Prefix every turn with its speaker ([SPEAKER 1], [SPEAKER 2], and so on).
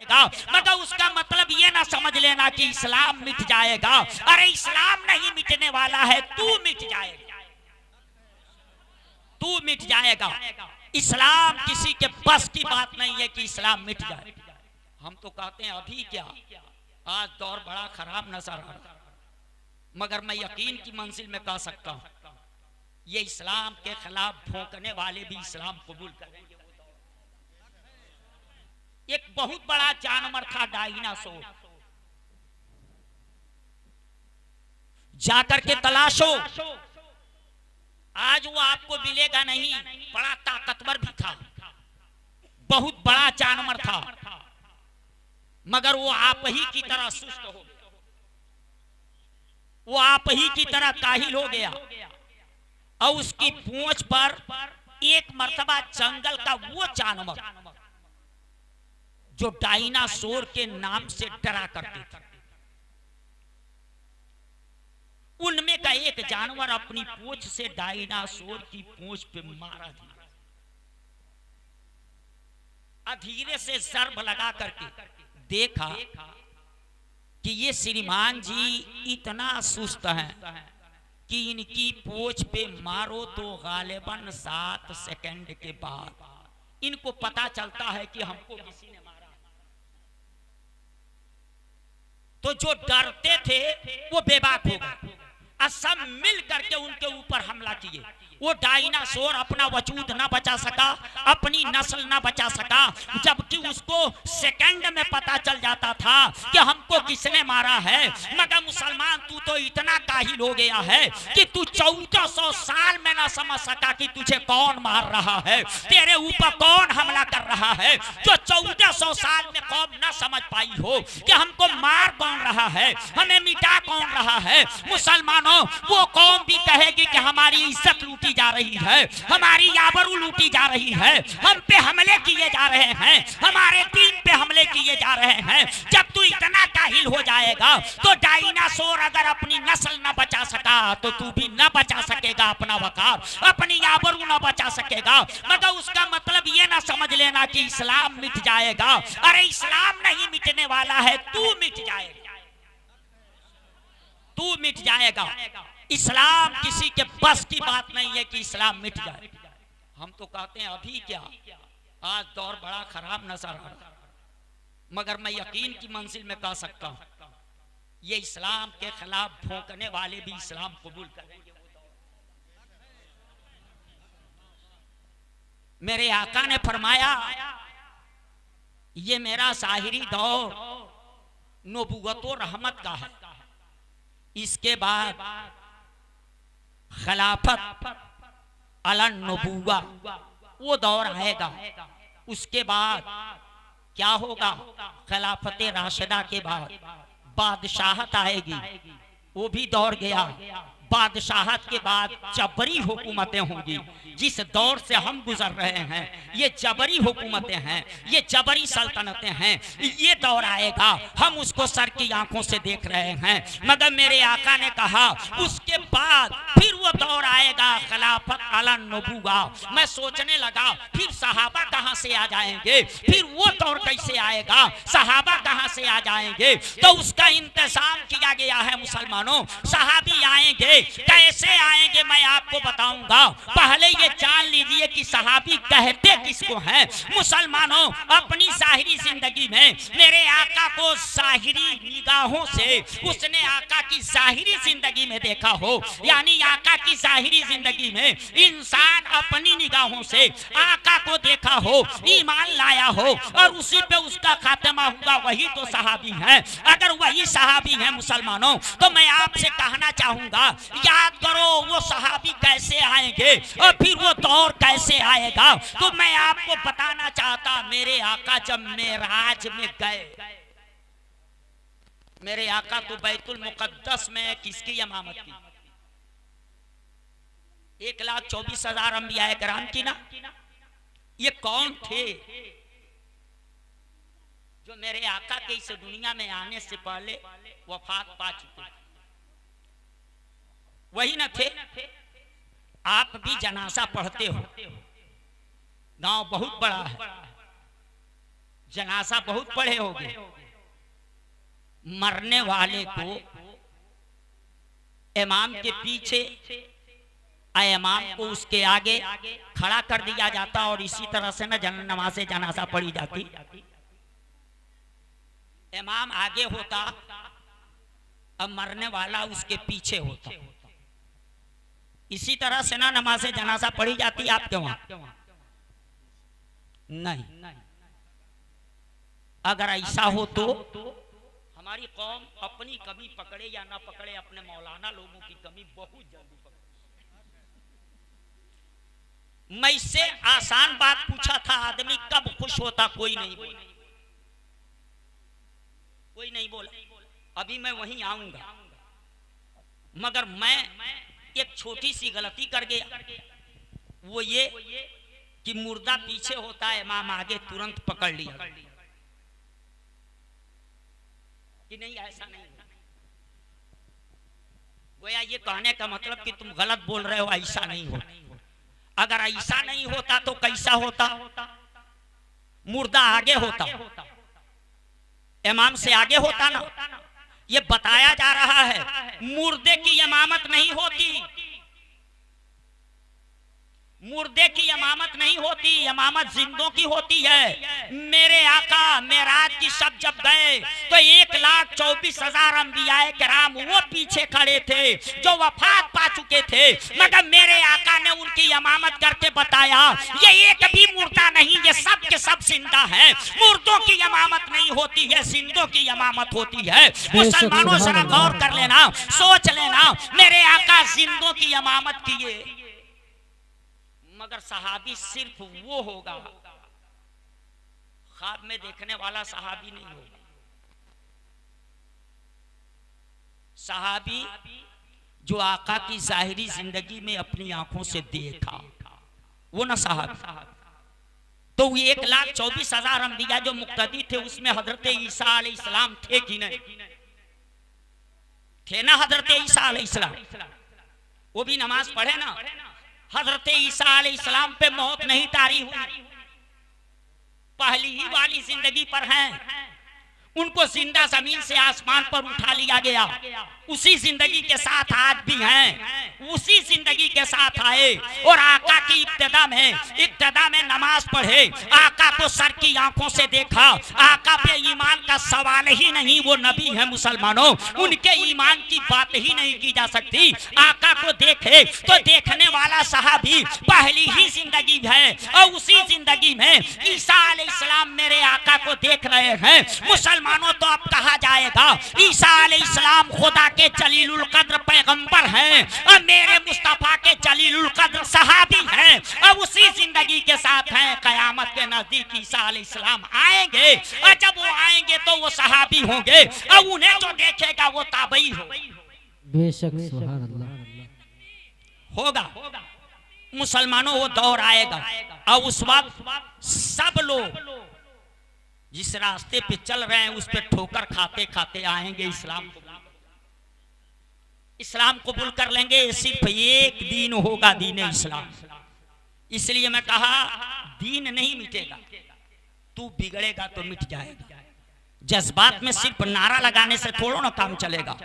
[SPEAKER 1] मगर उसका मतलब ये ना समझ लेना कि इस्लाम मिट जाएगा। अरे इस्लाम नहीं मिटने वाला है, तू मिट जाएगा, तू मिट जाएगा। इस्लाम किसी के बस की बात नहीं है कि इस्लाम मिट जाए। हम तो कहते हैं अभी क्या, आज दौर बड़ा खराब नजर आ रहा, मगर मैं यकीन की मंजिल में कह सकता हूं ये इस्लाम के खिलाफ भौंकने वाले भी इस्लाम कबूल करेंगे। एक बहुत बड़ा जानवर था डायनासोर, जाकर के तलाशो, आज वो आपको मिलेगा नहीं। बड़ा ताकतवर भी था, बहुत बड़ा जानवर था, मगर वो आप ही की तरह सुस्त हो गया, वो आप ही की तरह काहिल हो गया। और उसकी पूंछ पर एक मर्तबा जंगल का वो जानवर जो डायनासोर के नाम से डरा करते थे, उनमें का एक जानवर अपनी पूंछ से डायनासोर की पूंछ पे मारा दिया, धीरे से जर्ब लगा करके देखा कि ये श्रीमान जी इतना सुस्त हैं कि इनकी पूंछ पे मारो तो गालिबन 7 सेकंड के बाद इनको पता चलता है कि हमको किसी ने मारा। तो जो डरते थे वो बेबाक हो गए, सब मिल करके उनके ऊपर हमला किए। वो डायनासोर अपना वजूद ना बचा सका, अपनी नस्ल ना बचा सका, जबकि उसको सेकंड में पता चल जाता था कि हमको किसने मारा है। मगर मुसलमान तू तो इतना काहिल हो गया है कि तू 1400 साल में ना समझ सका कि तुझे कौन मार रहा है, तेरे ऊपर कौन हमला कर रहा है। जो 1400 साल में कौम ना समझ पाई हो कि हमको मार कौन रहा है, हमें मिटा कौन रहा है। मुसलमानों, वो कौम भी कहेगी कि हमारी इज्जत लूटी जा रही है, हमारी आबरू लूटी जा रही है, हम पे हमले किए जा रहे हैं, हमारे दीन पे हमले किए जा रहे हैं। जब तू इतना काहिल हो जाएगा तो डायनासोर अगर अपनी नस्ल न बचा सका तो तू भी न बचा सकेगा अपना वकार, अपनी आबरू न बचा सकेगा। मगर उसका मतलब ये ना समझ लेना कि इस्लाम मिट जाएगा। अरे इस्लाम नहीं मिटने वाला है, तू मिट जाएगा, तू मिट जाएगा। इस्लाम किसी के बस की बात नहीं है कि इस्लाम मिट जाए। हम तो कहते हैं अभी क्या, आज दौर बड़ा खराब नजर आ रहा, मगर मैं यकीन की मंजिल में कह सकता हूं ये इस्लाम के खिलाफ भौंकने वाले भी इस्लाम कबूल करेंगे। मेरे आका ने फरमाया ये मेरा ज़ाहिरी दौर नबूवत और रहमत का है, इसके बाद खिलाफत अलन नबूवा वो दौर आएगा। उसके बाद क्या होगा, खिलाफत राशिदा के बाद बादशाहत आएगी, वो भी दौर गया। बादशाहत के बाद जबरी हुकूमतें होंगी। जिस दौर से हम गुजर रहे हैं ये जबरी हुकूमतें हैं, ये जबरी सल्तनतें हैं। ये दौर आएगा, हम उसको सर की आंखों से देख रहे हैं। मगर मेरे आका ने कहा उसके बाद फिर वो दौर आएगा खिलाफत अला नबूवा। मैं सोचने लगा फिर सहाबा कहां से आ जाएंगे, फिर वो दौर कैसे आएगा, सहाबा कहां से आ जाएंगे। तो उसका इंतजाम किया गया है मुसलमानों। सहाबी आएंगे, कैसे आएंगे मैं आपको बताऊंगा। पहले ये जान लीजिए कि सहाबी कहते किसको हैं। मुसलमानों, अपनी जाहिरी जिंदगी में मेरे आका को जाहिरी निगाहों से उसने आका की जाहिरी जिंदगी में देखा हो, यानी आका की जाहिरी जिंदगी में इंसान अपनी निगाहों से आका को देखा हो, ईमान लाया हो और उसी पे उसका खात्मा हुआ, वही तो सहाबी हैं। अगर वही सहाबी हैं मुसलमानों, तो मैं आपसे कहना चाहूंगा याद करो वो सहाबी कैसे आएंगे और फिर वो दौर कैसे आएगा। तो मैं आपको बताना चाहता, मेरे आका जब मेराज में गए, मेरे आका तो बैतुल मुकद्दस में किसकी इमामत की, 1,24,000 अंबिया किराम की ना। ये कौन थे जो मेरे आका के इस दुनिया में आने से पहले वफात पा चुके? वही न थे। आप भी जनाजा पढ़ते हो, गांव बहुत बड़ा है, जनाजा बहुत पढ़े होगे। मरने वाले को इमाम के पीछे, इमाम को उसके आगे खड़ा कर दिया जाता और इसी तरह से ना नमाज जनाजा पढ़ी जाती। इमाम आगे होता, अब मरने वाला उसके पीछे होता। इसी तरह से ना नमाज जनाजा पढ़ी जाती आपके वहां? नहीं। अगर ऐसा हो तो हमारी कौम अपनी कमी पकड़े या ना पकड़े, अपने मौलाना लोगों की कमी बहुत जल्दी पकड़े। मैं इससे आसान बात पूछा था, आदमी कब खुश होता? कोई नहीं बोला, कोई नहीं बोला। अभी मैं वहीं आऊंगा, मगर मैं एक छोटी सी गलती कर गया। वो ये कि मुर्दा पीछे होता है, इमाम आगे, तुरंत पकड़ लिया कि नहीं, ऐसा नहीं। गोया ये कहने का मतलब कि तुम गलत बोल रहे हो, ऐसा नहीं हो। अगर ऐसा नहीं होता तो कैसा होता? मुर्दा आगे होता, इमाम से आगे होता ना। ये बताया जा रहा है मुर्दे की इमामत नहीं होती, मुर्दे की इमामत नहीं होती, इमामत जिंदों की होती है। मेरे आका मेराज की शब जब गए तो 1,24,000 अंबियाए किराम वो पीछे खड़े थे जो वफात पा चुके थे, मगर मेरे आका ने उनकी इमामत करके बताया ये एक भी मुर्दा नहीं, ये सब के सब जिंदा है। मुर्दों की इमामत नहीं होती है, जिंदों की इमामत होती है। मुसलमानों जरा गौर कर लेना, सोच लेना, मेरे आका जिंदों की इमामत किए, मगर सहाबी सिर्फ वो होगा, ख्वाब में देखने वाला सहाबी नहीं होगा। सहाबी जो आका की जाहिरी जिंदगी में अपनी आंखों से देखा, वो ना सहाबी। तो 1,24,000 अंबिया जो मुक्तदी थे, उसमें हजरत ईसा अलैहिस्सलाम थे कि नहीं? थे ना हजरत ईसा अलैहिस्सलाम, वो भी नमाज पढ़े ना। हजरत ईसा अलैहिस्सलाम पे मौत नहीं तारी हुई, पहली ही वाली जिंदगी पर हैं। उनको जिंदा जमीन से आसमान पर उठा लिया गया, उसी जिंदगी के साथ आज भी हैं, उसी जिंदगी के साथ आए और आका की इब्तिदा में नमाज पढ़े, आका को सर की आंखों से देखा। आका पे ईमान का सवाल ही नहीं, वो नबी है मुसलमानों, उनके ईमान की बात ही नहीं की जा सकती। आका को देखे तो देखने वाला सहाबी पहली ही जिंदगी है और उसी जिंदगी में ईसा अलैहिस्सलाम मेरे आका को देख रहे हैं। मुसलमानों तो अब कहा जाएगा ईसा अलैहिस्सलाम खुदा के जलीलुल कद्र पैगंबर हैं और मेरे मुस्तफा के जलीलुल कद्र सहाबी हैं और उसी जिंदगी के साथ हैं। कयामत के नजदीक ईसा अलैहिस्सलाम आएंगे और जब वो आएंगे तो वो सहाबी होंगे और उन्हें जो देखेगा वो ताबई होगा।
[SPEAKER 2] बेशक सुभान अल्लाह
[SPEAKER 1] होगा। मुसलमानों वो दौर आएगा और उस वक्त सब लोग जिस रास्ते पे चल रहे हैं उस पे ठोकर खाते खाते आएंगे, इस्लाम कबूल कर लेंगे। सिर्फ एक दिन होगा, दीन इस्लाम। इसलिए मैं कहा दीन नहीं मिटेगा, तू बिगड़ेगा तो मिट जाएगा। जज्बात में सिर्फ नारा लगाने से थोड़ा ना काम चलेगा।